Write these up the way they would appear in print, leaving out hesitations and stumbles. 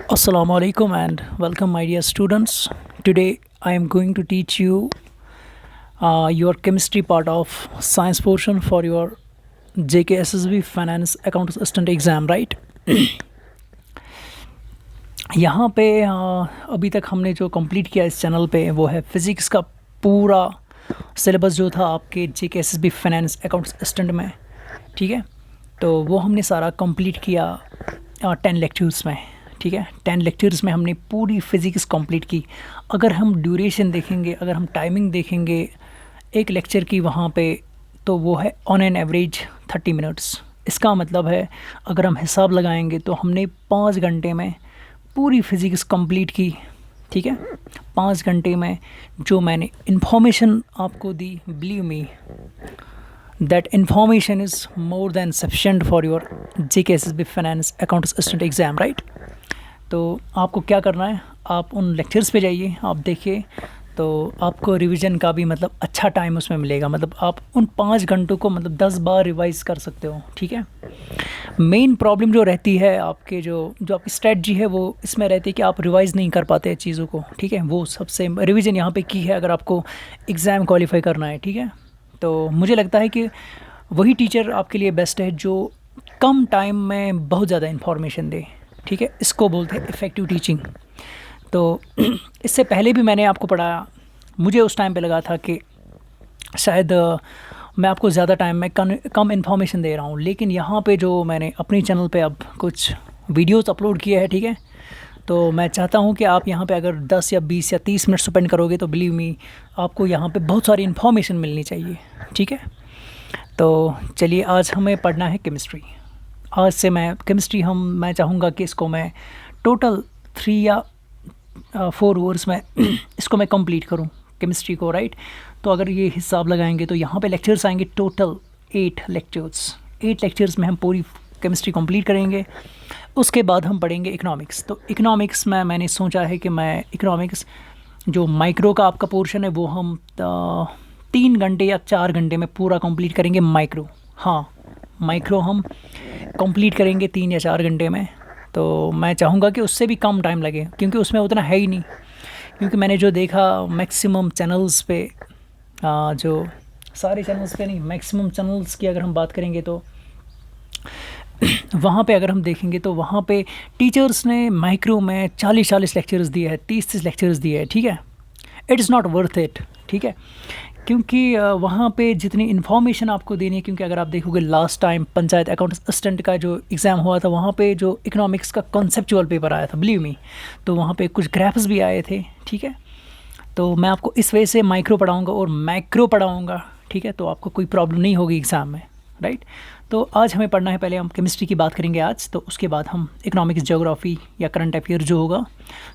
Assalamu alaikum and welcome, my dear students. Today I am going to teach you your chemistry part of science portion for your JKSSB Finance Account Assistant exam, right? यहाँ पे अभी तक हमने जो complete किया इस channel पे वो है फिज़िक्स का पूरा सिलेबस जो था आपके JKSSB फाइनेंस अकाउंट्स असिस्टेंट में, ठीक है। तो वो हमने सारा कंप्लीट किया 10 लेक्चर्स में, ठीक है। 10 लेक्चर्स में हमने पूरी फिज़िक्स कंप्लीट की। अगर हम ड्यूरेशन देखेंगे, अगर हम टाइमिंग देखेंगे एक लेक्चर की वहाँ पे, तो वो है ऑन एन एवरेज 30 मिनट्स। इसका मतलब है अगर हम हिसाब लगाएंगे तो हमने 5 घंटे में पूरी फिज़िक्स कंप्लीट की, ठीक है। 5 घंटे में जो मैंने इन्फॉर्मेशन आपको दी, believe me that information is more than sufficient for your JKSSB finance accounts assistant exam, right. तो आपको क्या करना है, आप उन लेक्चर्स पे जाइए, आप देखिए, तो आपको रिवीजन का भी मतलब अच्छा टाइम उसमें मिलेगा। मतलब आप उन 5 घंटों को मतलब 10 बार रिवाइज़ कर सकते हो, ठीक है। मेन प्रॉब्लम जो रहती है आपके जो आपकी स्ट्रेटजी है वो इसमें रहती है कि आप रिवाइज़ नहीं कर पाते चीज़ों को, ठीक है। वो सबसे रिवीजन यहाँ पे की है अगर आपको एग्ज़ाम क्वालिफाई करना है, ठीक है। तो मुझे लगता है कि वही टीचर आपके लिए बेस्ट है जो कम टाइम में बहुत ज़्यादा इन्फॉर्मेशन दे, ठीक है। इसको बोलते हैं इफ़ेक्टिव टीचिंग। तो इससे पहले भी मैंने आपको पढ़ाया, मुझे उस टाइम पे लगा था कि शायद मैं आपको ज़्यादा टाइम में कम इन्फॉर्मेशन दे रहा हूँ, लेकिन यहाँ पे जो मैंने अपनी चैनल पे अब कुछ वीडियोस अपलोड किए हैं, ठीक है। तो मैं चाहता हूँ कि आप यहाँ पे अगर 10 या 20 या 30 मिनट स्पेंड करोगे तो बिलीव मी आपको यहाँ पे बहुत सारी इन्फॉर्मेशन मिलनी चाहिए, ठीक है। तो चलिए आज हमें पढ़ना है केमिस्ट्री। आज से मैं चाहूँगा कि इसको मैं टोटल 3 या 4 आवर्स में इसको मैं कंप्लीट करूँ केमिस्ट्री को, राइट। तो अगर ये हिसाब लगाएंगे तो यहाँ पे लेक्चर्स आएंगे टोटल 8 लेक्चर्स। 8 लेक्चर्स में हम पूरी केमिस्ट्री कंप्लीट करेंगे। उसके बाद हम पढ़ेंगे इकोनॉमिक्स। तो इकोनॉमिक्स में मैंने सोचा है कि मैं इकोनॉमिक्स जो माइक्रो का आपका पोर्शन है वो हम 3 घंटे या 4 घंटे में पूरा कंप्लीट करेंगे माइक्रो। हाँ, माइक्रो हम कंप्लीट करेंगे 3 या 4 घंटे में। तो मैं चाहूँगा कि उससे भी कम टाइम लगे क्योंकि उसमें उतना है ही नहीं। क्योंकि मैंने जो देखा मैक्सिमम चैनल्स पे, जो सारे चैनल्स पे नहीं, मैक्सिमम चैनल्स की अगर हम बात करेंगे तो वहाँ पे अगर हम देखेंगे तो वहाँ पे टीचर्स ने माइक्रो में 40-40 लेक्चर्स दिए हैं, 30-30 लेक्चर्स दिए हैं, ठीक है। It is not worth it, ठीक है। क्योंकि वहाँ पे जितनी इन्फॉर्मेशन आपको देनी है, क्योंकि अगर आप देखोगे last time panchayat account assistant का जो एग्ज़ाम हुआ था वहाँ पे जो इकोनॉमिक्स का कॉन्सेप्चुअल पेपर आया था, बिलीव मी, तो वहाँ पे कुछ ग्राफ्स भी आए थे, ठीक है। तो मैं आपको इस वजह से माइक्रो पढ़ाऊँगा और मैक्रो पढ़ाऊँगा, ठीक है। तो आपको कोई प्रॉब्लम नहीं होगी एग्ज़ाम में, राइट। तो आज हमें पढ़ना है, पहले हम केमिस्ट्री की बात करेंगे आज, तो उसके बाद हम इकोनॉमिक्स, ज्योग्राफी या करंट अफेयर जो होगा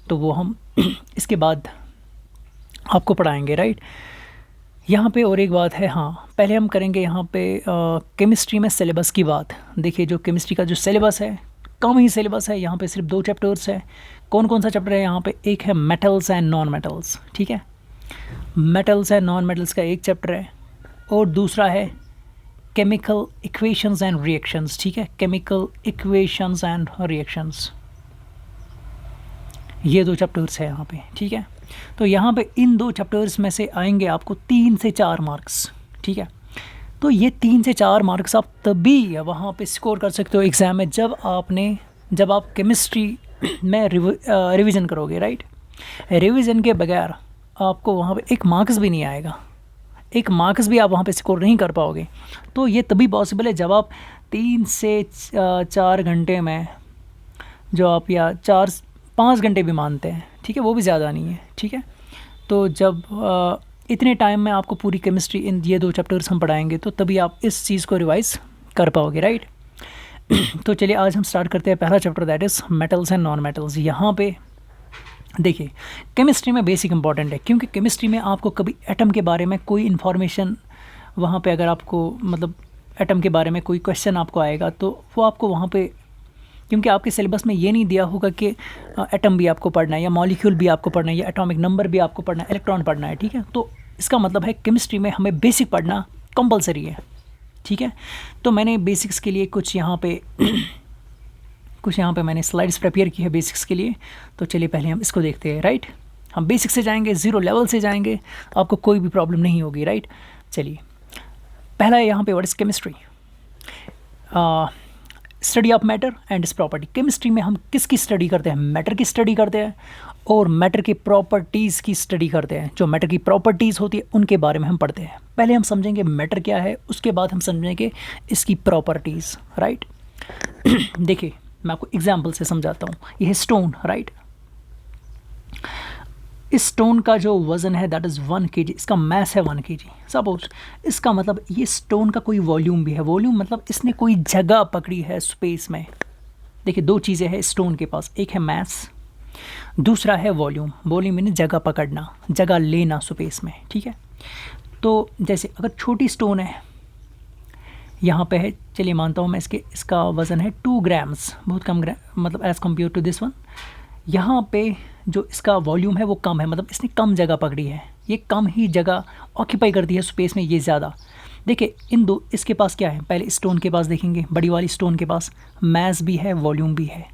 तो वो हम इसके बाद आपको पढ़ाएँगे, राइट। यहाँ पे और एक बात है, हाँ, पहले हम करेंगे यहाँ पे केमिस्ट्री में सिलेबस की बात। देखिए जो केमिस्ट्री का जो सिलेबस है, कम ही सिलेबस है। यहाँ पे सिर्फ 2 चैप्टर्स है। कौन कौन सा चैप्टर है यहाँ पे? एक है मेटल्स एंड नॉन मेटल्स, ठीक है। मेटल्स एंड नॉन मेटल्स का एक चैप्टर है और दूसरा है केमिकल इक्वेशंस एंड रिएक्शंस, ठीक है। केमिकल इक्वेशंस एंड रिएक्शंस, ये 2 चैप्टर्स है यहाँ पे, ठीक है। तो यहाँ पे इन 2 चैप्टर्स में से आएंगे आपको 3 से 4 मार्क्स, ठीक है। तो ये 3 से 4 मार्क्स आप तभी वहाँ पे स्कोर कर सकते हो एग्ज़ाम में जब आप केमिस्ट्री में रिवीजन करोगे, राइट। रिवीजन के बगैर आपको वहाँ पे 1 मार्क्स भी नहीं आएगा, 1 मार्क्स भी आप वहाँ पे स्कोर नहीं कर पाओगे। तो ये तभी पॉसिबल है जब आप 3 से 4 घंटे में, जो आप या 4-5 घंटे भी मानते हैं, ठीक है, वो भी ज़्यादा नहीं है, ठीक है। तो जब इतने टाइम में आपको पूरी केमिस्ट्री इन ये 2 चैप्टर्स हम पढ़ाएंगे तो तभी आप इस चीज़ को रिवाइज़ कर पाओगे, राइट। तो चलिए आज हम स्टार्ट करते हैं पहला chapter, that is metals and non metals. यहाँ पे देखिए केमिस्ट्री में बेसिक इंपॉर्टेंट है, क्योंकि केमिस्ट्री में आपको कभी एटम के बारे में कोई इन्फॉर्मेशन, वहाँ पे अगर आपको मतलब एटम के बारे में कोई क्वेश्चन आपको आएगा तो वो आपको वहाँ पे, क्योंकि आपके सिलेबस में ये नहीं दिया होगा कि एटम भी आपको पढ़ना है या मॉलिक्यूल भी आपको पढ़ना है या एटॉमिक नंबर भी आपको पढ़ना है, इलेक्ट्रॉन पढ़ना है, ठीक है। तो इसका मतलब है केमिस्ट्री में हमें बेसिक पढ़ना कंपलसरी है, ठीक है। तो मैंने बेसिक्स के लिए कुछ यहाँ पे कुछ यहाँ पे मैंने स्लाइड्स प्रिपेयर की है बेसिक्स के लिए। तो चलिए पहले हम इसको देखते हैं, राइट। हम बेसिक से जाएंगे, ज़ीरो लेवल से जाएंगे, आपको कोई भी प्रॉब्लम नहीं होगी, राइट। चलिए पहला है यहाँ पे what is chemistry, study of matter and it's property. Chemistry में हम किसकी स्टडी करते हैं? मैटर की स्टडी करते हैं और मैटर की प्रॉपर्टीज़ की स्टडी करते हैं। जो मैटर की प्रॉपर्टीज़ होती है उनके बारे में हम पढ़ते हैं। पहले हम समझेंगे मैटर क्या है, उसके बाद हम समझेंगे इसकी प्रॉपर्टीज़, राइट। देखिए मैं आपको एग्जाम्पल से समझाता हूँ। यह है स्टोन, राइट। इस स्टोन का जो वज़न है दैट इज़ 1 kg, इसका मैस है 1 kg। सपोज इसका मतलब ये स्टोन का कोई वॉल्यूम भी है। वॉल्यूम मतलब इसने कोई जगह पकड़ी है स्पेस में। देखिए दो चीज़ें हैं स्टोन के पास, एक है मैस, दूसरा है वॉल्यूम। वॉल्यूम यानी जगह पकड़ना, जगह लेना स्पेस में, ठीक है। तो जैसे अगर छोटी स्टोन है यहाँ पे है, चलिए मानता हूँ मैं इसका वज़न है 2 ग्राम्स, बहुत कम ग्राम, मतलब as compare to this one. यहाँ पे जो इसका वॉल्यूम है वो कम है, मतलब इसने कम जगह पकड़ी है, ये कम ही जगह ऑक्यूपाई करती है स्पेस में, ये ज़्यादा। देखिए इन दो, इसके पास क्या है, पहले स्टोन के पास देखेंगे, बड़ी वाली स्टोन के पास मैस भी है, वॉल्यूम भी है।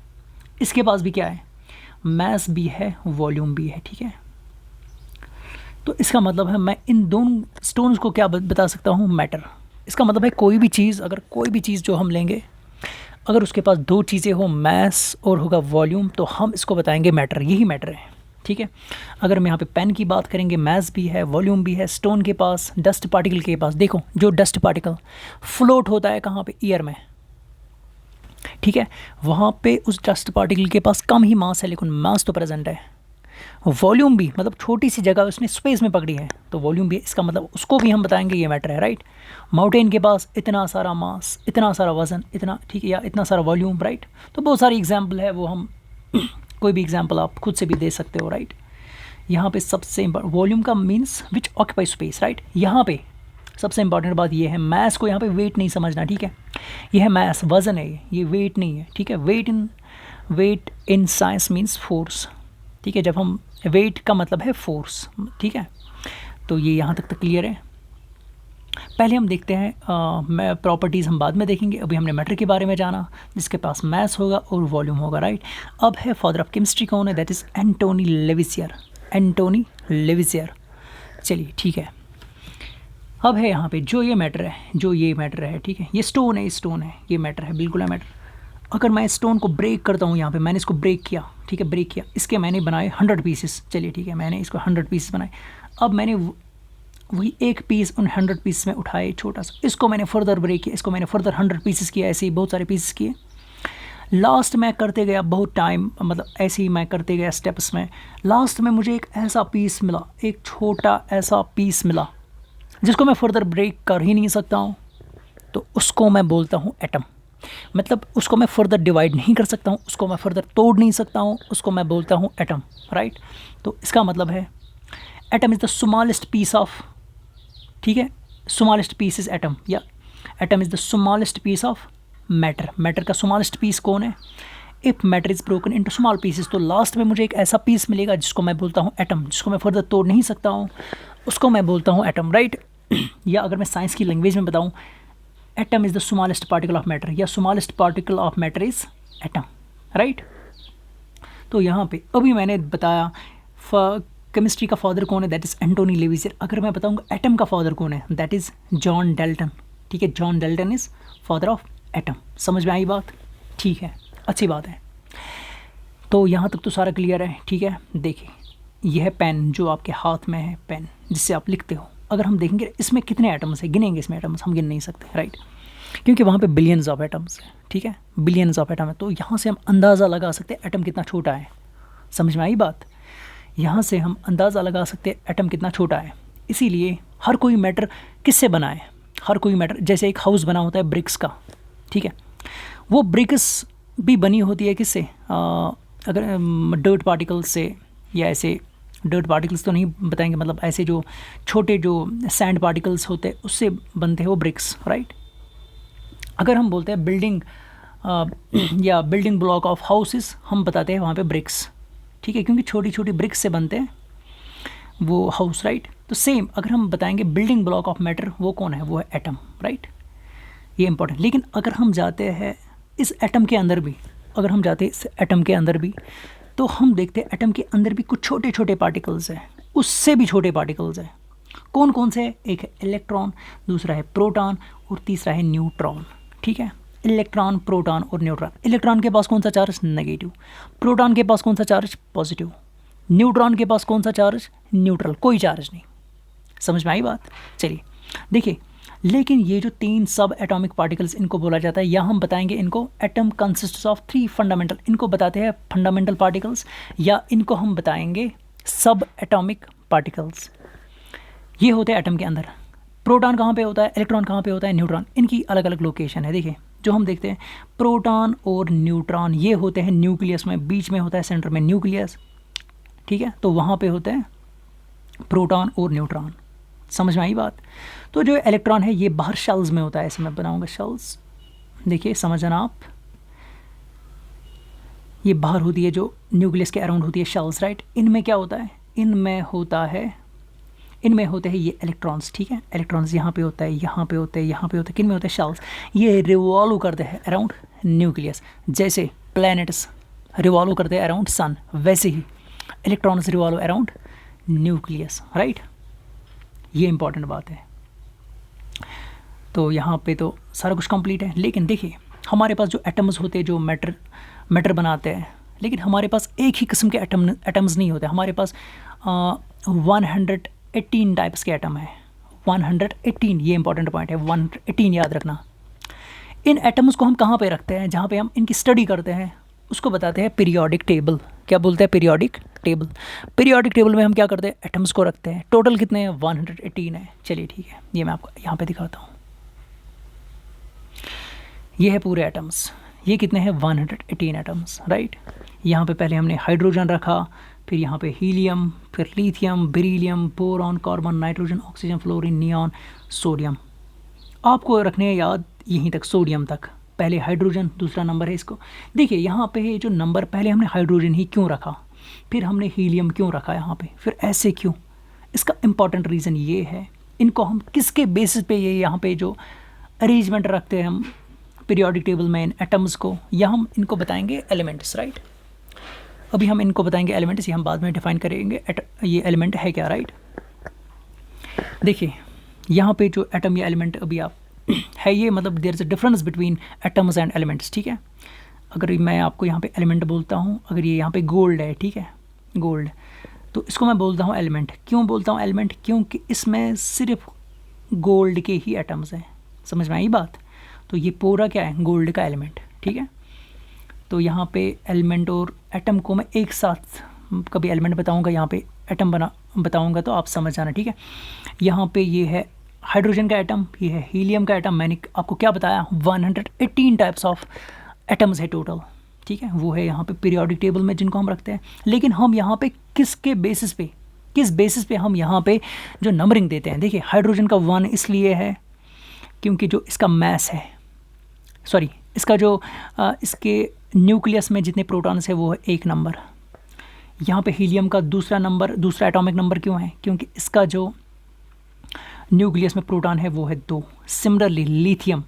इसके पास भी क्या है, मैस भी है, वॉल्यूम भी है, ठीक है। तो इसका मतलब है मैं इन दोनों स्टोन्स को क्या बता सकता हूँ, मैटर। इसका मतलब है कोई भी चीज़, अगर कोई भी चीज़ जो हम लेंगे, अगर उसके पास दो चीज़ें हो, मैस और होगा वॉल्यूम, तो हम इसको बताएंगे मैटर, यही मैटर है, ठीक है। अगर हम यहाँ पे पेन की बात करेंगे, मैस भी है, वॉल्यूम भी है। स्टोन के पास, डस्ट पार्टिकल के पास, देखो जो डस्ट पार्टिकल फ्लोट होता है कहाँ पे, एयर में, ठीक है, वहाँ पे उस डस्ट पार्टिकल के पास कम ही मास है, लेकिन मास तो प्रेजेंट है। वॉल्यूम भी मतलब छोटी सी जगह उसने स्पेस में पकड़ी है, तो वॉल्यूम भी, इसका मतलब उसको भी हम बताएंगे ये मैटर है, राइट। माउंटेन के पास इतना सारा मास, इतना सारा वज़न, इतना, ठीक है, या इतना सारा वॉल्यूम, राइट। तो बहुत सारी एग्जांपल है, वो हम कोई भी एग्जांपल आप खुद से भी दे सकते हो, राइट। यहाँ पे सबसे वॉल्यूम का means which occupy space, right. यहाँ पे सबसे इंपॉर्टेंट बात ये है, मैस को यहाँ पे वेट नहीं समझना, ठीक है। ये है मैस, वज़न है, ये वेट नहीं है, ठीक है। Weight in science means force, ठीक है। जब हम वेट का मतलब है फोर्स, ठीक है। तो ये यहाँ तक तो क्लियर है। पहले हम देखते हैं, मैं प्रॉपर्टीज़ हम बाद में देखेंगे, अभी हमने मैटर के बारे में जाना, जिसके पास मैस होगा और वॉल्यूम होगा, राइट। अब है फादर ऑफ केमिस्ट्री कौन है, दैट इज़ एंटोनी लेविसियर, एंटोनी लेविसियर। चलिए ठीक है। अब है यहाँ पे जो ये मैटर है, ठीक है, ये स्टोन है, ये मैटर है, बिल्कुल है मैटर। अगर मैं स्टोन को ब्रेक करता हूँ, यहाँ पे मैंने इसको ब्रेक किया, ठीक है, ब्रेक किया, इसके मैंने बनाए 100 पीसेस, चलिए ठीक है, मैंने इसको 100 पीसेस बनाए। अब मैंने वही एक पीस उन 100 पीस में उठाए, छोटा सा, इसको मैंने फर्दर ब्रेक किया, इसको मैंने फर्दर 100 पीसेस किया, ऐसे ही बहुत सारे पीसेस किए। लास्ट मैं करते गया बहुत टाइम, मतलब ऐसे ही मैं करते गया स्टेप्स में। लास्ट में मुझे एक ऐसा पीस मिला, एक छोटा ऐसा पीस मिला जिसको मैं फर्दर ब्रेक कर ही नहीं सकता हूँ, तो उसको मैं बोलता हूँ एटम। मतलब उसको मैं फर्दर डिवाइड नहीं कर सकता हूँ, उसको मैं फर्दर तोड़ नहीं सकता हूँ, उसको मैं बोलता हूँ एटम, राइट। तो इसका मतलब है atom is the smallest piece of, ठीक है, स्मॉलेस्ट पीस इज़ एटम, या atom is the smallest piece of matter. Matter का स्मॉलेस्ट पीस कौन है, if matter is broken into small pieces, तो लास्ट में मुझे एक ऐसा पीस मिलेगा जिसको मैं बोलता हूँ एटम, जिसको मैं फर्दर तोड़ नहीं सकता हूँ, उसको मैं बोलता हूँ एटम, राइट। या अगर मैं साइंस की लैंग्वेज में बताऊँ, atom is the smallest particle of matter, या smallest particle of matter is atom, right. तो यहाँ पे अभी मैंने बताया केमिस्ट्री का फादर कौन है, दैट इज़ एंटोनी लेविसियर। अगर मैं बताऊँगा एटम का फादर कौन है, दैट इज़ जॉन डाल्टन, ठीक है। John Dalton is father of atom. समझ में आई बात, ठीक है, अच्छी बात है। तो यहाँ तक तो सारा क्लियर है, ठीक है। देखिए यह है पेन जो आपके हाथ में है, पेन जिससे आप लिखते हो। अगर हम देखेंगे इसमें कितने एटम्स हैं, गिनेंगे इसमें एटम्स, हम गिन नहीं सकते, राइट, क्योंकि वहाँ पे बिलियंस ऑफ एटम्स हैं, ठीक है, बिलियंस ऑफ एटम है। तो यहाँ से हम अंदाज़ा लगा सकते हैं एटम कितना छोटा है। समझ में आई बात, यहाँ से हम अंदाज़ा लगा सकते हैं एटम कितना छोटा है। इसीलिए हर कोई मैटर किससे बना है, हर कोई मैटर, जैसे एक हाउस बना होता है ब्रिक्स का, ठीक है, वो ब्रिक्स भी बनी होती है किससे, अगर डर्ट पार्टिकल्स से, या ऐसे डर्ट पार्टिकल्स तो नहीं बताएंगे, मतलब ऐसे जो छोटे जो सैंड पार्टिकल्स होते हैं उससे बनते हैं वो ब्रिक्स, राइट। अगर हम बोलते हैं बिल्डिंग या बिल्डिंग ब्लॉक ऑफ हाउसेस, हम बताते हैं वहाँ पे ब्रिक्स, ठीक है, क्योंकि छोटी छोटी ब्रिक्स से बनते हैं वो हाउस, राइट। तो सेम अगर हम बताएंगे बिल्डिंग ब्लॉक ऑफ मैटर, वो कौन है, वो है एटम, राइट। ये इंपॉर्टेंट। लेकिन अगर हम जाते हैं इस एटम के अंदर भी अगर हम जाते इस एटम के अंदर भी, तो हम देखते हैं एटम के अंदर भी कुछ छोटे छोटे पार्टिकल्स हैं, उससे भी छोटे पार्टिकल्स हैं। कौन कौन से? एक है इलेक्ट्रॉन, दूसरा है प्रोटॉन और तीसरा है न्यूट्रॉन। ठीक है, इलेक्ट्रॉन, प्रोटॉन और न्यूट्रॉन। इलेक्ट्रॉन के पास कौन सा चार्ज? नेगेटिव। प्रोटॉन के पास कौन सा चार्ज? पॉजिटिव। न्यूट्रॉन के पास कौन सा चार्ज? न्यूट्रल, कोई चार्ज नहीं। समझ में आई बात? चलिए देखिए, लेकिन ये जो 3 सब एटॉमिक पार्टिकल्स इनको बोला जाता है, या हम बताएंगे इनको एटम कंसिस्ट्स ऑफ 3 फंडामेंटल, इनको बताते हैं फंडामेंटल पार्टिकल्स, या इनको हम बताएंगे सब एटॉमिक पार्टिकल्स। ये होते हैं एटम के अंदर। प्रोटॉन कहाँ पे होता है, इलेक्ट्रॉन कहाँ पे होता है, न्यूट्रॉन, इनकी अलग अलग लोकेशन है। देखिए जो हम देखते हैं प्रोटॉन और न्यूट्रॉन, ये होते हैं न्यूक्लियस में, बीच में होता है सेंटर में न्यूक्लियस। ठीक है, तो वहाँ पे होते हैं प्रोटॉन और न्यूट्रॉन। समझ में आई बात? तो जो इलेक्ट्रॉन है ये बाहर शेल्स में होता है, ऐसे मैं बनाऊंगा शेल्स, देखिए समझना आप, ये बाहर होती है जो न्यूक्लियस के अराउंड होती है शेल्स, राइट। इनमें क्या होता है? इनमें होते हैं ये इलेक्ट्रॉन्स। ठीक है, इलेक्ट्रॉन्स यहाँ पे होता है, यहाँ पे होते हैं, यहाँ पे होते हैं, किन में होते हैं? शेल्स। ये रिवॉल्व करते हैं अराउंड न्यूक्लियस, जैसे प्लैनेट्स रिवॉल्व करते हैं अराउंड सन, वैसे ही electrons revolve around nucleus, right. ये इंपॉर्टेंट बात है। तो यहाँ पे तो सारा कुछ कंप्लीट है, लेकिन देखिए हमारे पास जो एटम्स होते हैं जो मैटर बनाते हैं, लेकिन हमारे पास एक ही किस्म के एटम्स नहीं होते। हमारे पास 118 टाइप्स के एटम है, 118, ये इंपॉर्टेंट पॉइंट है, 118 याद रखना। इन एटम्स को हम कहाँ पे रखते हैं? जहाँ पे हम इनकी स्टडी करते हैं उसको बताते हैं पीरियोडिक टेबल। क्या बोलते हैं? Periodic table. पीरियोडिक टेबल में हम क्या करते हैं? एटम्स को रखते हैं। टोटल कितने हैं? 118 है। चलिए ठीक है, ये मैं आपको यहाँ पे दिखाता हूँ। ये है पूरे एटम्स, ये कितने हैं? 118 एटम्स, राइट। यहाँ पे पहले हमने हाइड्रोजन रखा, फिर यहाँ पे हीलियम, फिर lithium, beryllium, boron, carbon, nitrogen, oxygen, fluorine, neon, sodium. आपको रखने हैं याद यहीं तक, सोडियम तक। पहले हाइड्रोजन, दूसरा नंबर है इसको। देखिए यहाँ पे जो नंबर, पहले हमने हाइड्रोजन ही क्यों रखा, फिर हमने हीलियम क्यों रखा यहाँ पे, फिर ऐसे क्यों? इसका इम्पॉर्टेंट रीज़न ये है, इनको हम किसके बेसिस पे ये यहाँ पे जो अरेंजमेंट रखते हैं हम पीरियोडिक टेबल में इन एटम्स को, या हम इनको बताएंगे एलिमेंट्स, राइट। अभी हम इनको बताएंगे एलिमेंट्स, ये हम बाद में डिफाइन करेंगे ये एलिमेंट है क्या, राइट। देखिए यहाँ पे जो एटम या एलिमेंट अभी आप है, ये मतलब there is a difference between atoms and elements. ठीक है, अगर मैं आपको यहाँ पे एलिमेंट बोलता हूँ, अगर ये यहाँ पे गोल्ड है, ठीक है, गोल्ड, तो इसको मैं बोलता हूँ एलिमेंट। क्यों बोलता हूँ एलिमेंट? क्योंकि इसमें सिर्फ गोल्ड के ही एटम्स हैं। समझ में आई बात? तो ये पूरा क्या है? गोल्ड का एलिमेंट। ठीक है, तो यहाँ पे एलिमेंट और एटम को मैं एक साथ कभी एलिमेंट बताऊँगा, यहाँ पे एटम बताऊँगा, तो आप समझ जाना। ठीक है, यहाँ पे ये है हाइड्रोजन का एटम, ये है हीलियम का एटम। मैंने आपको क्या बताया? 118 टाइप्स ऑफ एटम्स है टोटल। ठीक है, वो है यहाँ पे पीरियोडिक टेबल में जिनको हम रखते हैं। लेकिन हम यहाँ पे किस बेसिस पे हम यहाँ पे जो नंबरिंग देते हैं? देखिए हाइड्रोजन का 1 इसलिए है क्योंकि जो इसका मैस है, सॉरी इसका जो इसके न्यूक्लियस में जितने प्रोटॉन्स है वो है 1 नंबर। यहाँ पे हीलियम का दूसरा एटॉमिक नंबर क्यों है? क्योंकि इसका जो न्यूक्लियस में प्रोटॉन है वो है 2। सिमिलरली लिथियम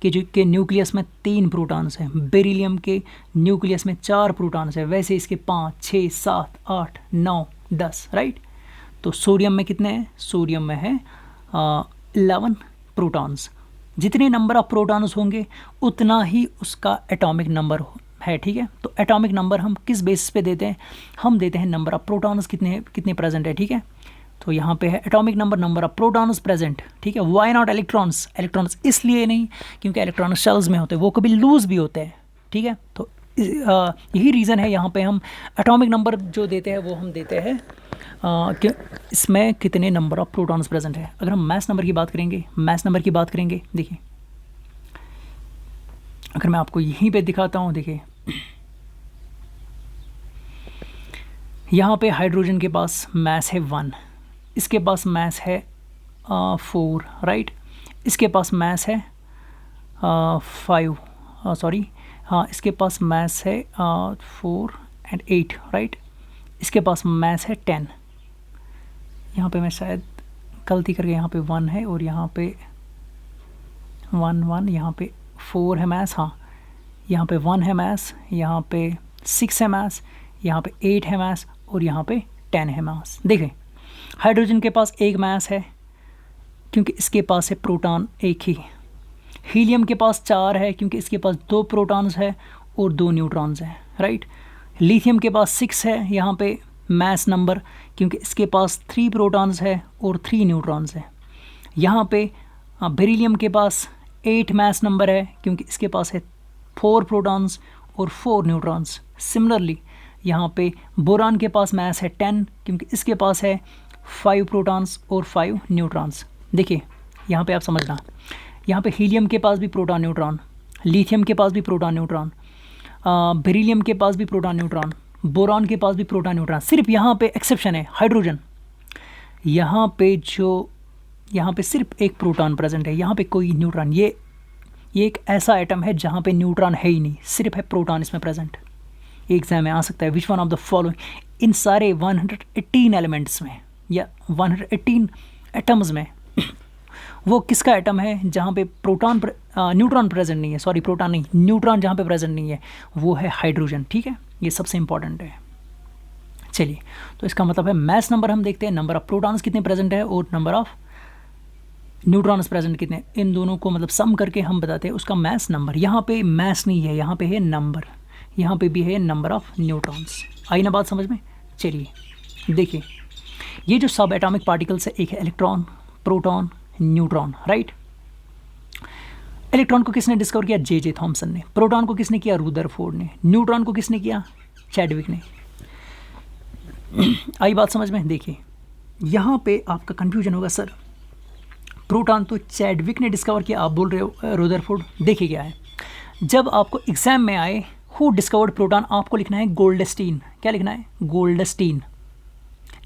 के न्यूक्लियस में 3 प्रोटॉन्स हैं, बेरिलियम के न्यूक्लियस में 4 प्रोटॉन्स हैं, वैसे इसके 5, 6, 7, 8, 9, 10, राइट। तो सोडियम में कितने हैं? सोडियम में है 11 प्रोटॉन्स। जितने नंबर ऑफ प्रोटॉन्स होंगे उतना ही उसका एटॉमिक नंबर है। ठीक है, तो एटॉमिक नंबर हम किस बेसिस पे देते हैं? हम देते हैं नंबर ऑफ प्रोटॉन्स कितने प्रेजेंट है। ठीक है, तो यहाँ पे है atomic number of protons present. ठीक है, वाई नॉट इलेक्ट्रॉन्स इसलिए नहीं क्योंकि इलेक्ट्रॉन शेल्स में होते हैं, वो कभी लूज भी होते हैं। ठीक है, तो यही रीज़न है यहाँ पे हम एटॉमिक नंबर जो देते हैं वो हम देते हैं कि इसमें कितने नंबर ऑफ प्रोटॉन्स प्रेजेंट है। अगर हम मास नंबर की बात करेंगे, देखिए अगर मैं आपको यहीं पे दिखाता हूँ, देखिए यहाँ पे हाइड्रोजन के पास मास है 1, इसके पास मास है 4, राइट। इसके पास मास है 5, इसके पास मास है 4 and 8, राइट। इसके पास मास है 10। यहाँ पे मैं शायद गलती करके यहाँ पे 1 है और यहाँ पे 1 यहाँ पे 4 है मास। हाँ, यहाँ पे 1 है मास, यहाँ पे 6 है मास, यहाँ पे 8 है मास और यहाँ पे 10 है मास। देखें हाइड्रोजन के पास एक मास है क्योंकि इसके पास है प्रोटॉन एक ही। हीलियम के पास 4 है क्योंकि इसके पास 2 प्रोटॉन्स है और 2 न्यूट्रॉन्स हैं, राइट। लिथियम के पास 6 है यहाँ पे मास नंबर क्योंकि इसके पास 3 प्रोटॉन्स है और 3 न्यूट्रॉन्स हैं। यहाँ पे बेरिलियम के पास 8 मास नंबर है क्योंकि इसके पास है 4 प्रोटॉन्स और 4 न्यूट्रॉन्स। सिमिलरली यहाँ पे बोरान के पास मास है 10 क्योंकि इसके पास है 5 प्रोटॉन्स और 5 न्यूट्रॉन्स। देखिए यहाँ पे आप समझना, यहाँ पे हीलियम के पास भी प्रोटॉन न्यूट्रॉन, लिथियम के पास भी प्रोटॉन न्यूट्रॉन, बेरिलियम के पास भी प्रोटॉन न्यूट्रॉन, बोरान के पास भी प्रोटॉन न्यूट्रॉन। सिर्फ यहाँ पे एक्सेप्शन है हाइड्रोजन, यहाँ पे सिर्फ एक प्रोटॉन प्रेजेंट है, यहाँ पे कोई न्यूट्रॉन। ये एक ऐसा एटम है जहाँ पे न्यूट्रॉन है ही नहीं, सिर्फ है प्रोटॉन इसमें प्रेजेंट। एग्जाम में आ सकता है which one of the following, इन सारे 118 एलिमेंट्स में या 118 एटम्स में वो किसका एटम है जहाँ पे न्यूट्रॉन प्रेजेंट नहीं है, सॉरी प्रोटॉन नहीं, न्यूट्रॉन जहाँ पे प्रेजेंट नहीं है वो है हाइड्रोजन, ठीक है। ये सबसे इंपॉर्टेंट है। चलिए तो इसका मतलब है मास नंबर हम देखते हैं, नंबर ऑफ प्रोटॉन्स कितने प्रेजेंट है और नंबर ऑफ न्यूट्रॉन्स प्रेजेंट कितने, इन दोनों को मतलब सम करके हम बताते हैं उसका मास नंबर। यहाँ पे मास नहीं है, यहाँ पे है नंबर, यहाँ पे भी है नंबर ऑफ न्यूट्रॉन्स। आई ना बात समझ में। चलिए देखिए ये जो सब एटॉमिक पार्टिकल्स है, एक है electron, proton, neutron, right. Electron को किसने डिस्कवर किया? जे थॉमसन ने। प्रोटॉन को किसने किया? रुदरफोर्ड ने। न्यूट्रॉन को किसने किया? चैडविक ने। आई बात समझ में। देखिए यहाँ पे आपका कंफ्यूजन होगा, सर प्रोटॉन तो चैडविक ने डिस्कवर किया, आप बोल रहे हो रुदरफोर्ड। देखिए क्या है, जब आपको एग्जाम में आए हु डिस्कवर्ड प्रोटॉन, आपको लिखना है गोल्डस्टीन। क्या लिखना है? Goldstein,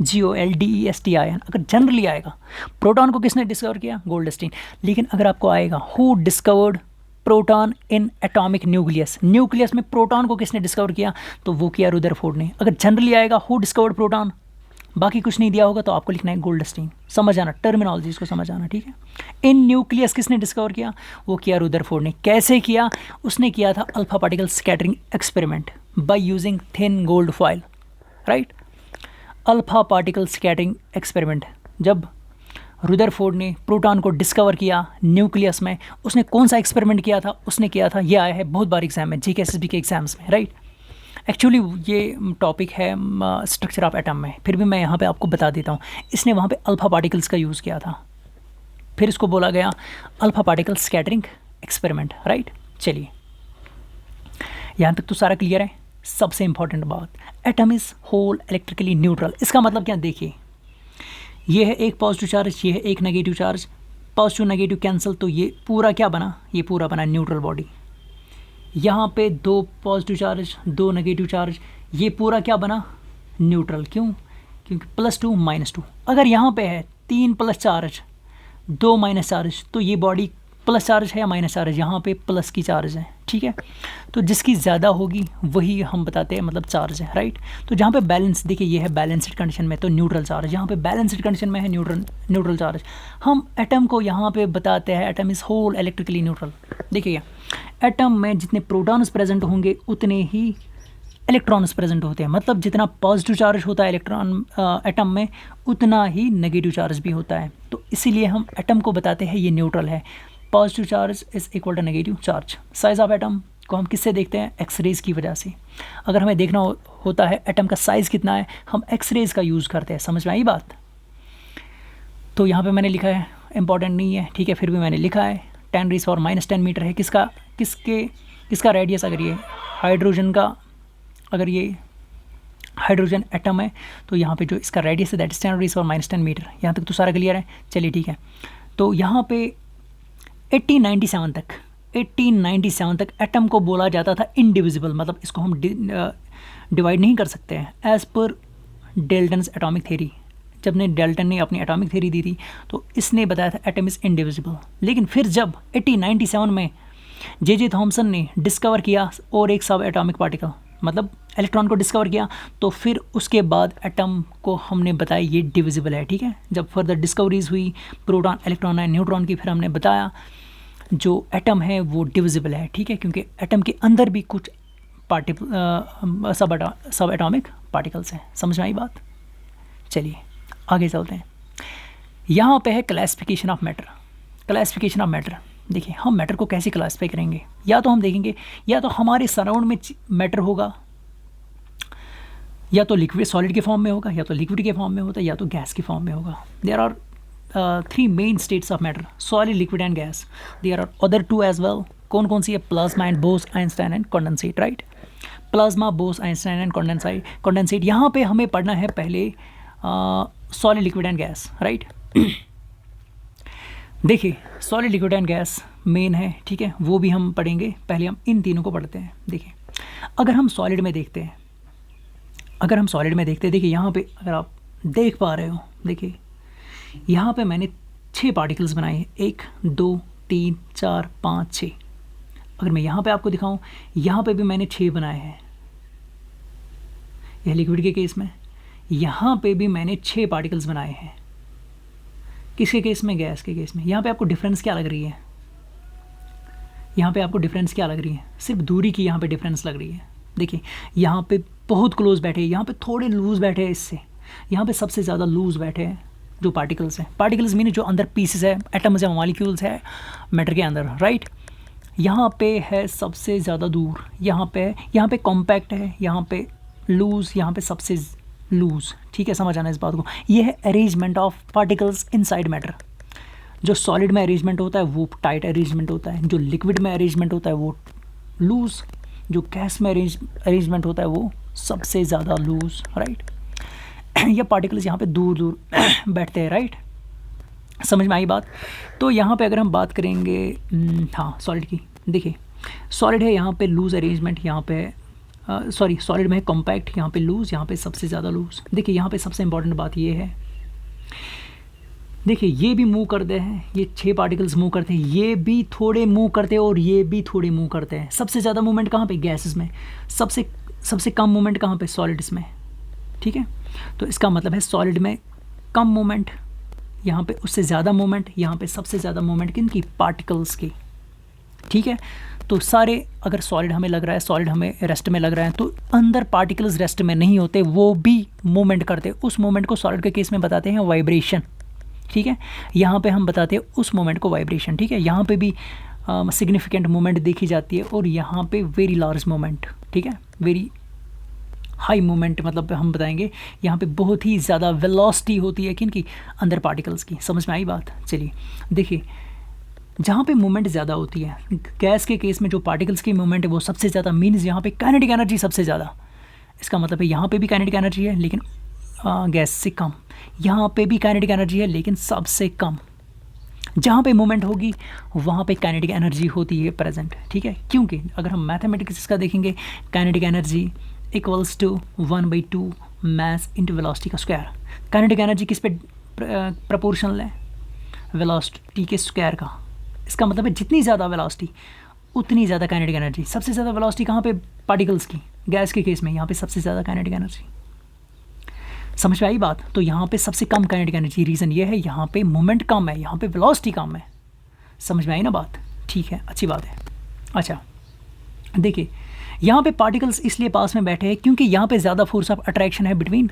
GOLDESTIN। अगर जनरली आएगा प्रोटॉन को किसने डिस्कवर किया? गोल्डस्टीन। लेकिन अगर आपको आएगा who discovered proton in atomic nucleus, nucleus में प्रोटॉन को किसने डिस्कवर किया? तो वो किया रुदरफोर्ड ने। अगर जनरली आएगा हु डिस्कवर्ड प्रोटॉन, बाकी कुछ नहीं दिया होगा तो आपको लिखना है गोल्डस्टीन। समझ आना, टर्मिनोलॉजीज को समझ आना, ठीक है। इन न्यूक्लियस किसने डिस्कवर किया? वो किया रुदरफोर्ड ने। कैसे किया? उसने किया था alpha particle scattering experiment by using thin gold foil, right. Alpha particle scattering experiment, जब रुदरफोर्ड ने प्रोटॉन को डिस्कवर किया न्यूक्लियस में, उसने कौन सा एक्सपेरिमेंट किया था? उसने किया था, ये आया है बहुत बार एग्जाम में, GKSSB के एग्जाम्स में, राइट। एक्चुअली ये टॉपिक है स्ट्रक्चर ऑफ एटम में, फिर भी मैं यहाँ पे आपको बता देता हूँ। इसने वहाँ पे अल्फा पार्टिकल्स का यूज़ किया था, फिर इसको बोला गया alpha particle scattering experiment, right. चलिए यहाँ तक तो सारा क्लियर है। सबसे इंपॉर्टेंट बात, atom is whole electrically neutral. इसका मतलब क्या? देखिए ये है एक पॉजिटिव चार्ज, ये है एक negative charge, positive negative cancel, तो ये पूरा क्या बना? ये पूरा बना न्यूट्रल बॉडी। यहाँ पे 2 पॉजिटिव चार्ज, 2 नेगेटिव चार्ज, ये पूरा क्या बना? न्यूट्रल। क्यों? क्योंकि +2 -2। अगर यहाँ पे है 3 प्लस चार्ज, 2 माइनस चार्ज, तो ये बॉडी प्लस चार्ज है या माइनस चार्ज? यहाँ पे प्लस की चार्ज है, ठीक है। तो जिसकी ज़्यादा होगी वही हम बताते हैं मतलब चार्ज है, राइट। तो जहाँ पे बैलेंस, देखिए ये है बैलेंस्ड कंडीशन में तो न्यूट्रल चार्ज, यहाँ पे बैलेंस्ड कंडीशन में है न्यूट्रल चार्ज। हम एटम को यहाँ पे बताते हैं atom is whole electrically neutral. देखिए एटम में जितने प्रोटॉन्स प्रेजेंट होंगे उतने ही इलेक्ट्रॉन्स प्रेजेंट होते हैं, मतलब जितना पॉजिटिव चार्ज होता है इलेक्ट्रॉन एटम में उतना ही नेगेटिव चार्ज भी होता है। तो इसीलिए हम एटम को बताते हैं ये न्यूट्रल है। Positive charge is equal to negative charge. Size of atom को हम किससे देखते हैं? एक्सरेज की वजह से। अगर हमें देखना होता है एटम का साइज़ कितना है, हम एक्सरेज का यूज़ करते हैं। समझ में आई बात? तो यहाँ पे मैंने लिखा है, इंपॉर्टेंट नहीं है, ठीक है, फिर भी मैंने लिखा है 10⁻⁻10 मीटर है। किसका रेडियस? अगर ये हाइड्रोजन का, अगर ये हाइड्रोजन एटम है तो यहाँ पे जो इसका रेडियस है दैट इज 10⁻10 मीटर। यहाँ तक तो सारा क्लियर है। चलिए ठीक है, तो यहाँ पे 1897 तक एटम को बोला जाता था इनडिविजिबल, मतलब इसको हम डिवाइड नहीं कर सकते हैं as per Dalton's atomic theory. जब ने डेल्टन ने अपनी एटॉमिक थ्योरी दी थी तो इसने बताया था एटम इज़ इनडिविजिबल। लेकिन फिर जब 1897 में जे थॉमसन ने डिस्कवर किया और एक सब एटॉमिक पार्टिकल मतलब इलेक्ट्रॉन को डिस्कवर किया, तो फिर उसके बाद एटम को हमने बताया ये डिविजिबल है, ठीक है। जब फर्दर डिस्कवरीज हुई प्रोटॉन, इलेक्ट्रॉन एंड न्यूट्रॉन की, फिर हमने बताया जो एटम है वो डिविजिबल है, ठीक है, क्योंकि एटम के अंदर भी कुछ सब एटॉमिक पार्टिकल्स हैं। समझ में आई बात? चलिए आगे चलते हैं। यहाँ पे है classification of matter. Classification of matter, देखिए हम मैटर को कैसे क्लासिफाई करेंगे, या तो हम देखेंगे या तो हमारे सराउंड में मैटर होगा, या तो लिक्विड सॉलिड के फॉर्म में होगा, या तो लिक्विड के फॉर्म में होता है, या तो गैस के फॉर्म में होगा। There are 3 main states of matter, solid, liquid and gas. There are other 2 as well. कौन कौन सी है? Plasma and Bose Einstein and condensate, right. Plasma, Bose Einstein and condensate. यहाँ पे हमें पढ़ना है पहले solid, liquid and gas, right. देखिए solid, liquid and gas main है, ठीक है, वो भी हम पढ़ेंगे। पहले हम इन तीनों को पढ़ते हैं। देखिए अगर हम सॉलिड में देखते हैं, देखिए यहाँ पे अगर आप देख पा रहे हो, देखिए यहाँ पे मैंने 6 पार्टिकल्स बनाए हैं, 1 2 3 4 5 6। अगर मैं यहाँ पे आपको दिखाऊं, यहाँ पे भी मैंने 6 बनाए हैं, यह लिक्विड के केस में। यहाँ पे भी मैंने 6 पार्टिकल्स बनाए हैं, किसके केस में? गैस के केस में। यहाँ पे आपको डिफरेंस क्या लग रही है? यहाँ पे आपको डिफरेंस क्या लग रही है? सिर्फ दूरी की यहाँ पे डिफरेंस लग रही है। देखिए यहाँ पे बहुत क्लोज बैठे हैं, यहाँ पे थोड़े लूज बैठे हैं इससे, यहाँ पे सबसे ज़्यादा लूज बैठे हैं जो पार्टिकल्स हैं। पार्टिकल्स मीन जो अंदर पीसेस है, एटम्स है, मॉलिक्यूल्स है मैटर के अंदर, राइट। यहाँ पे है सबसे ज़्यादा दूर, यहाँ पे कॉम्पैक्ट है, यहाँ पे लूज, यहाँ पे सबसे लूज, ठीक है, समझ आना इस बात को। ये है arrangement of particles inside matter. जो सॉलिड में अरेंजमेंट होता है वो टाइट अरेंजमेंट होता है, जो लिक्विड में अरेंजमेंट होता है वो लूज, जो गैस में अरेंजमेंट होता है वो सबसे ज़्यादा लूज, राइट। ये पार्टिकल्स यहाँ पे दूर दूर बैठते हैं, राइट। समझ में आई बात? तो यहाँ पे अगर हम बात करेंगे हाँ सॉलिड की, देखिए सॉलिड है, यहाँ पे लूज अरेंजमेंट, यहाँ पे सॉलिड में है कॉम्पैक्ट, यहाँ पे लूज, यहाँ पे सबसे ज़्यादा लूज। देखिए यहाँ पे सबसे इंपॉर्टेंट बात ये है, देखिए ये भी मूव करते हैं, ये 6 पार्टिकल्स मूव करते हैं, ये भी थोड़े मूव करते हैं और ये भी थोड़े मूव करते हैं। सबसे ज़्यादा मूवमेंट कहाँ पे? गैसेस में। सबसे कम मूवमेंट कहाँ पे? सॉलिड्स में, ठीक है। तो इसका मतलब है सॉलिड में कम मूवमेंट, यहाँ पे उससे ज़्यादा मूवमेंट, यहाँ पे सबसे ज़्यादा मूवमेंट किनकी? पार्टिकल्स की, ठीक है। तो सारे, अगर सॉलिड हमें लग रहा है, सॉलिड हमें रेस्ट में लग रहा है, तो अंदर पार्टिकल्स रेस्ट में नहीं होते, वो भी मूवमेंट करते। उस मूवमेंट को सॉलिड के केस में बताते हैं वाइब्रेशन, ठीक है। यहाँ पे हम बताते हैं उस मोमेंट को वाइब्रेशन, ठीक है। यहाँ पे भी सिग्निफिकेंट मोमेंट देखी जाती है, और यहाँ पे वेरी लार्ज मोमेंट, ठीक है, वेरी हाई मोमेंट, मतलब हम बताएंगे यहाँ पे बहुत ही ज़्यादा वेलोसिटी होती है किनकी? अंदर पार्टिकल्स की। समझ में आई बात? चलिए देखिए, जहाँ पे मूवमेंट ज़्यादा होती है, गैस के केस में जो पार्टिकल्स की मूवमेंट है वो सबसे ज़्यादा, मीन्स यहाँ पे काइनेटिक एनर्जी सबसे ज़्यादा। इसका मतलब है यहाँ पे भी काइनेटिक एनर्जी है लेकिन गैस से कम, यहाँ पे भी काइनेटिक एनर्जी है लेकिन सबसे कम। जहाँ पे मूवमेंट होगी वहाँ पे काइनेटिक एनर्जी होती है प्रेजेंट, ठीक है। क्योंकि अगर हम मैथमेटिक्स का देखेंगे, kinetic energy equals to 1/2 mass into velocity का स्क्वायर। काइनेटिक एनर्जी किस पे प्रोपोर्शनल है? वेलोसिटी के स्क्वायर का। इसका मतलब है जितनी ज़्यादा वेलोसिटी उतनी ज़्यादा काइनेटिक एनर्जी। सबसे ज़्यादा वेलोसिटी कहाँ पे? पार्टिकल्स की। गैस के केस में यहाँ पे सबसे ज़्यादा काइनेटिक एनर्जी। समझ में आई बात? तो यहाँ पे सबसे कम काइनेटिक एनर्जी, रीज़न ये है यहाँ पे मोमेंट कम है, यहाँ पे वेलोसिटी कम है। समझ में आई ना बात? ठीक है, अच्छी बात है। अच्छा देखिए, यहाँ पे पार्टिकल्स इसलिए पास में बैठे हैं क्योंकि यहाँ पे ज़्यादा फोर्स ऑफ अट्रैक्शन है बिटवीन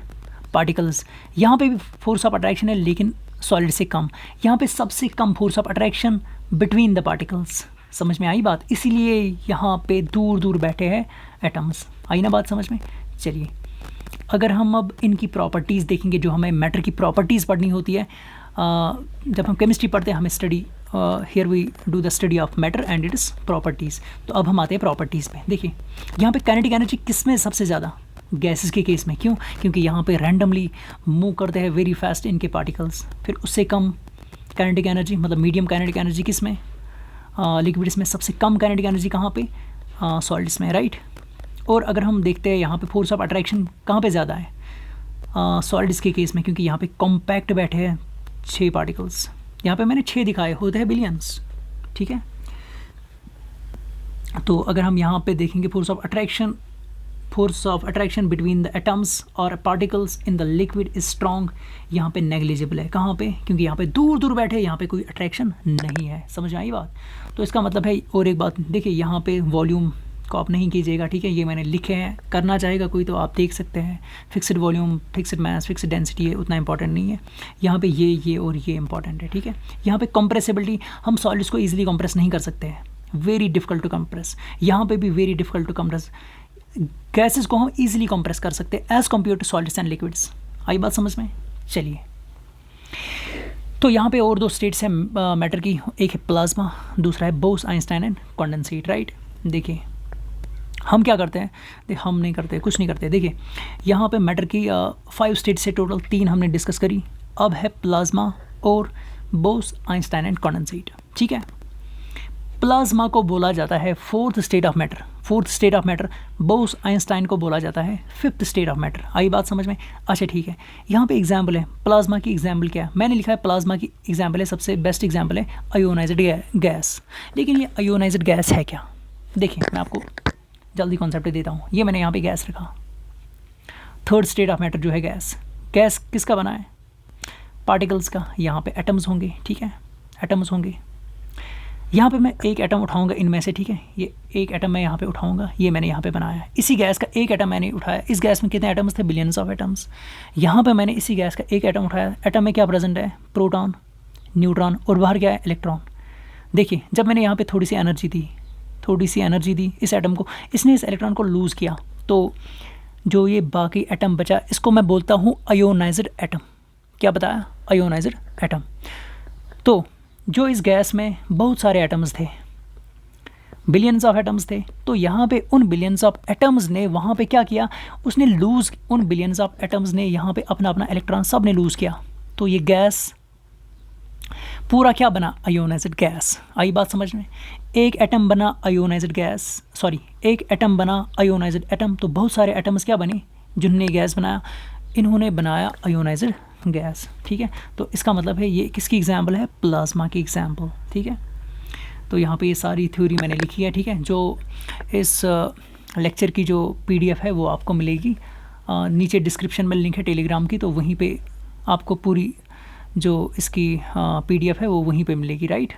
पार्टिकल्स। यहाँ पे भी फोर्स ऑफ अट्रैक्शन है लेकिन सॉलिड से कम। यहाँ पे सबसे कम force of attraction between the particles. समझ में आई बात? इसीलिए यहाँ पे दूर दूर बैठे हैं एटम्स। आई ना बात समझ में? चलिए, अगर हम अब इनकी प्रॉपर्टीज़ देखेंगे, जो हमें मैटर की प्रॉपर्टीज़ पढ़नी होती है, जब हम केमिस्ट्री पढ़ते हैं हमें study, here we do the study of matter and its properties. तो अब हम आते हैं प्रॉपर्टीज़ पे। देखिए यहाँ पे काइनेटिक एनर्जी किस में सबसे ज़्यादा? गैसेस के केस में। क्यों? क्योंकि यहाँ पे रैंडमली मूव करते हैं वेरी फास्ट इनके पार्टिकल्स। फिर उससे कम काइनेटिक एनर्जी, मतलब मीडियम काइनेटिक एनर्जी किस में? लिक्विड्स में। सबसे कम काइनेटिक एनर्जी कहाँ पे? सॉलिड्स में, राइट। और अगर हम देखते हैं यहाँ पे फोर्स ऑफ अट्रैक्शन कहाँ पे ज़्यादा है? सॉलिड्स के केस में, क्योंकि यहाँ पे कॉम्पैक्ट बैठे हैं 6 पार्टिकल्स। यहाँ पे मैंने 6 दिखाए, होते हैं बिलियंस, ठीक है। तो अगर हम यहाँ पे देखेंगे force of attraction force of attraction between the atoms और particles in the liquid is strong, यहाँ पे नेग्लिजिबल है। कहाँ पे? क्योंकि यहाँ पे दूर दूर बैठे, यहाँ पे कोई अट्रैक्शन नहीं है। समझ में आई बात? तो इसका मतलब है, और एक बात देखिए, यहाँ पे वॉल्यूम को आप नहीं कीजिएगा, ठीक है, ये मैंने लिखे हैं। करना चाहेगा कोई तो आप देख सकते हैं, fixed volume, fixed mass, fixed density है, उतना इंपॉर्टेंट नहीं है। यहाँ पे ये और ये इंपॉर्टेंट है, ठीक है। यहाँ पे कंप्रेसिबिलिटी, हम सॉलिड्स को ईजिली कंप्रेस नहीं कर सकते हैं, वेरी डिफिकल्ट टू कंप्रेस। यहाँ पे भी very difficult to compress. Gases को हम ईजिली कंप्रेस कर सकते हैं as compared to solids and liquids. आई बात समझ में? चलिए, तो यहाँ पे और दो स्टेट्स हैं मैटर की, एक है प्लाज्मा, दूसरा है Bose Einstein and condensate, right. देखिए हम क्या करते हैं, हम नहीं करते, कुछ नहीं करते। देखिए यहाँ पे मैटर की 5 स्टेट्स से टोटल 3 हमने डिस्कस करी। अब है प्लाज्मा और बोस आइंस्टाइन एंड कॉन्डेंसेट, ठीक है। प्लाज्मा को बोला जाता है 4th state of matter, 4th state of matter. Bose Einstein को बोला जाता है 5th स्टेट ऑफ मैटर। आई बात समझ में? अच्छा ठीक है, यहाँ पे एग्जाम्पल है प्लाज्मा की। एग्जाम्पल क्या है? मैंने लिखा है प्लाज्मा की एग्जाम्पल है, सबसे बेस्ट एग्जाम्पल है अयोनाइज्ड गैस। लेकिन ये अयोनाइज्ड गैस है क्या? देखिए मैं आपको जल्दी कॉन्सेप्ट देता हूँ। ये मैंने यहाँ पे गैस रखा, 3rd स्टेट ऑफ मैटर जो है गैस। गैस किसका बना है? पार्टिकल्स का। यहाँ पे एटम्स होंगे, ठीक है, एटम्स होंगे। यहाँ पे मैं एक एटम उठाऊंगा इनमें से, ठीक है, ये एक एटम मैं यहाँ पे उठाऊंगा, ये मैंने यहाँ पे बनाया है। इसी गैस का एक एटम मैंने उठाया। इस गैस में कितने एटम्स थे? Billions of atoms. यहाँ पे मैंने इसी गैस का एक एटम उठाया। एटम में क्या प्रेजेंट है? प्रोटॉन, न्यूट्रॉन, और बाहर क्या है? इलेक्ट्रॉन। देखिए जब मैंने यहाँ पे थोड़ी सी एनर्जी दी इस एटम को, इसने इस इलेक्ट्रॉन को लूज़ किया, तो जो ये बाकी एटम बचा, इसको मैं बोलता हूँ अयोनाइज्ड एटम। क्या बताया? अयोनाइज्ड एटम। तो जो इस गैस में बहुत सारे एटम्स थे, बिलियंस ऑफ एटम्स थे, तो यहाँ पे उन बिलियंस ऑफ एटम्स ने वहाँ पे क्या किया? उसने लूज़, उन बिलियंस ऑफ एटम्स ने यहाँ पे अपना अपना इलेक्ट्रॉन सब ने लूज़ किया। तो ये गैस पूरा क्या बना? अयोनाइज्ड गैस। आई बात समझ में? एक एटम बना अयोनाइज्ड गैस, सॉरी एक एटम बना अयोनाइज्ड एटम, तो बहुत सारे एटम्स क्या बने जिन्होंने गैस बनाया? इन्होंने बनाया अयोनाइज्ड गैस, ठीक है। तो इसका मतलब है ये किसकी एग्जाम्पल है? प्लाज्मा की एग्जाम्पल, ठीक है। तो यहाँ पे ये सारी थ्योरी मैंने लिखी है, ठीक है। जो इस लेक्चर की जो PDF है वो आपको मिलेगी, नीचे डिस्क्रिप्शन में लिंक है टेलीग्राम की, तो वहीं पे आपको पूरी जो इसकी PDF है वो वहीं पे मिलेगी, राइट।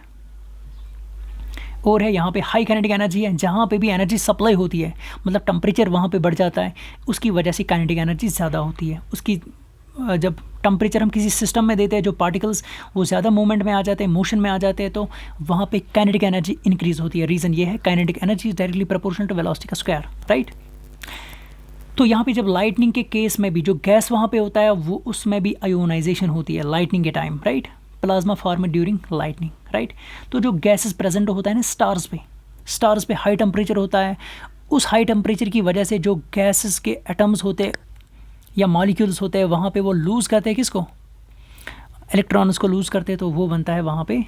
और है यहाँ पे हाई काइनेटिक एनर्जी है, जहाँ पे भी एनर्जी सप्लाई होती है, मतलब टेम्परेचर वहाँ पे बढ़ जाता है, उसकी वजह से काइनेटिक एनर्जी ज़्यादा होती है। उसकी जब टेम्परेचर हम किसी सिस्टम में देते हैं, जो पार्टिकल्स वो ज़्यादा मूवमेंट में आ जाते हैं, मोशन में आ जाते हैं, तो वहाँ पे काइनेटिक एनर्जी इंक्रीज होती है। रीज़न ये है kinetic energy is directly proportional to velocity का स्क्वायर, राइट। तो यहाँ पे जब लाइटनिंग के केस में भी जो गैस वहाँ पे होता है, वो उसमें भी आयोनाइजेशन होती है लाइटनिंग के time, right. Plasma form during lightning, right. तो जो गैसेस प्रेजेंट होता है ना स्टार्स पे हाई टेम्परेचर होता है, उस हाई टेम्परेचर की वजह से जो गैसेस के एटम्स होते हैं या मॉलिक्यूल्स होते हैं, वहाँ पे वो लूज़ करते हैं किसको? इलेक्ट्रॉन्स को लूज़ करते हैं, तो वो बनता है वहाँ पे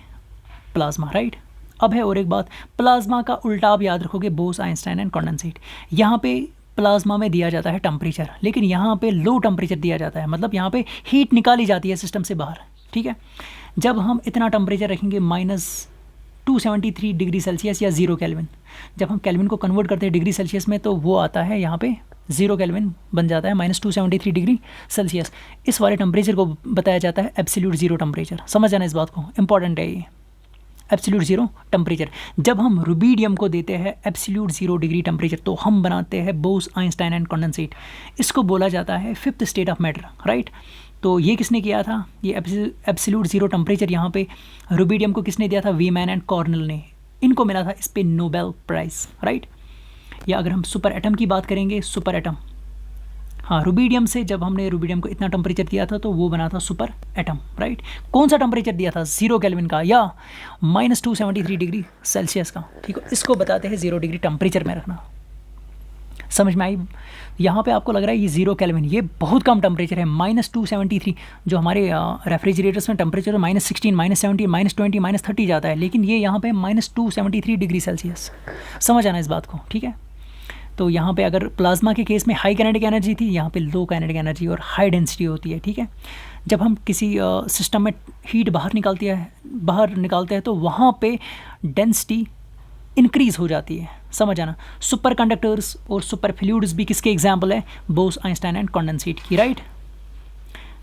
प्लाज्मा, राइट। अब है और एक बात, प्लाज्मा का उल्टा आप याद रखोगे, बोस आइंस्टाइन एंड कॉन्डेंसेट। यहाँ पे प्लाज्मा में दिया जाता है टेम्परेचर, लेकिन यहाँ पे लो टेम्परेचर दिया जाता है, मतलब यहाँ पे हीट निकाली जाती है सिस्टम से बाहर, ठीक है। जब हम इतना टेम्परेचर रखेंगे -273 डिग्री सेल्सियस या 0 केल्विन, जब हम केल्विन को कन्वर्ट करते हैं डिग्री सेल्सियस में, तो वो आता है यहाँ पे 0 केल्विन बन जाता है, -273 डिग्री सेल्सियस। इस वाले टेम्परेचर को बताया जाता है एब्सोल्यूट ज़ीरो टेम्परेचर। समझ जाना इस बात को, इंपॉर्टेंट है ये एब्सोल्यूट ज़ीरो टेम्परेचर। जब हम रुबीडियम को देते हैं एब्सोल्यूट 0 डिग्री टेम्परेचर, तो हम बनाते हैं बोस आइंस्टाइन एंड कॉन्डेंसेट। इसको बोला जाता है 5th state of matter, right. तो ये किसने किया था? ये एब्सोल्यूट 0 टेम्परेचर यहाँ पे रुबीडियम को किसने दिया था? वीमैन एंड कॉर्नेल ने। इनको मिला था इस पे नोबेल प्राइज़, राइट। या अगर हम सुपर एटम की बात करेंगे, सुपर एटम, हाँ, रुबीडियम से जब हमने रुबीडियम को इतना टेम्परेचर दिया था, तो वो बना था सुपर एटम, राइट। कौन सा टेम्परेचर दिया था? 0 केल्विन का या -273 डिग्री सेल्सियस का, ठीक है। इसको बताते हैं 0 डिग्री टेम्परेचर में रखना। समझ में आई? यहाँ पे आपको लग रहा है ये 0 केल्विन, ये बहुत कम टेम्परेचर है। -273 जो हमारे रेफ्रिजरेटर्स में टेम्परेचर -16, -17, -20, -30 जाता है, लेकिन ये यहाँ पे -273 डिग्री सेल्सियस। समझ आना इस बात को, ठीक है। तो यहाँ पे अगर प्लाज्मा के केस में हाई काइनेटिक एनर्जी थी, यहाँ पे लो काइनेटिक एनर्जी और हाई डेंसिटी होती है, ठीक है। जब हम किसी सिस्टम में हीट बाहर निकालते हैं तो वहाँ पे डेंसिटी इंक्रीज़ हो जाती है। समझ आना। सुपर कंडक्टर्स और सुपर फ्लूइड्स भी किसके एग्जाम्पल है? बोस, आइंस्टाइन एंड कंडेंसेट की, राइट।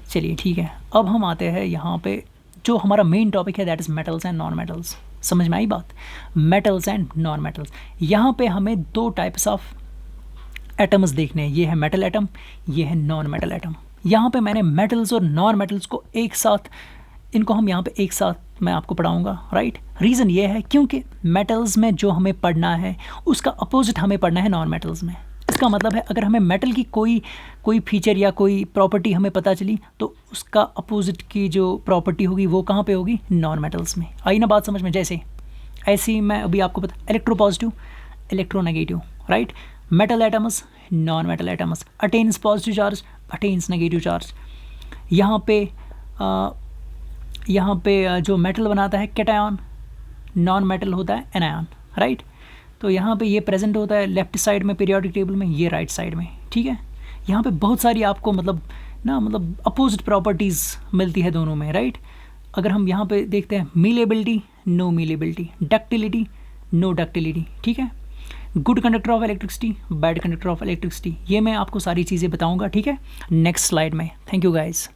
चलिए ठीक है, अब हम आते हैं यहाँ पे जो हमारा मेन टॉपिक है, that is metals and non metals. समझ में आई बात? Metals and non metals. यहाँ पे हमें दो टाइप्स ऑफ एटम्स देखने हैं, ये है मेटल एटम, ये है नॉन मेटल एटम। यहाँ पे मैंने मेटल्स और नॉन मेटल्स को एक साथ, इनको हम यहाँ पे एक साथ मैं आपको पढ़ाऊँगा, राइट। रीज़न ये है क्योंकि मेटल्स में जो हमें पढ़ना है उसका अपोजिट हमें पढ़ना है नॉन मेटल्स में। इसका मतलब है अगर हमें मेटल की कोई फीचर या कोई प्रॉपर्टी हमें पता चली तो उसका अपोजिट की जो प्रॉपर्टी होगी वो कहाँ पे होगी? नॉन मेटल्स में। आई ना बात समझ में? जैसे ऐसे ही मैं अभी आपको पता, electro positive, electro negative, right. Metal atoms, non metal atoms, attains positive charge, attains negative charge. यहाँ पे जो मेटल बनाता है कैटायन, नॉन मेटल होता है एनायन, राइट। तो यहाँ पे ये प्रेजेंट होता है लेफ्ट साइड में पीरियोडिक टेबल में, ये राइट साइड में, ठीक है। यहाँ पे बहुत सारी आपको मतलब अपोजिट प्रॉपर्टीज़ मिलती है दोनों में, राइट। अगर हम यहाँ पे देखते हैं मीलेबिलिटी, नो मीलेबिलिटी, डक्टिलिटी, नो डक्टिलिटी, ठीक है। Good conductor of electricity, bad conductor of electricity, ये मैं आपको सारी चीज़ें बताऊँगा, ठीक है, नेक्स्ट स्लाइड में। Thank you guys.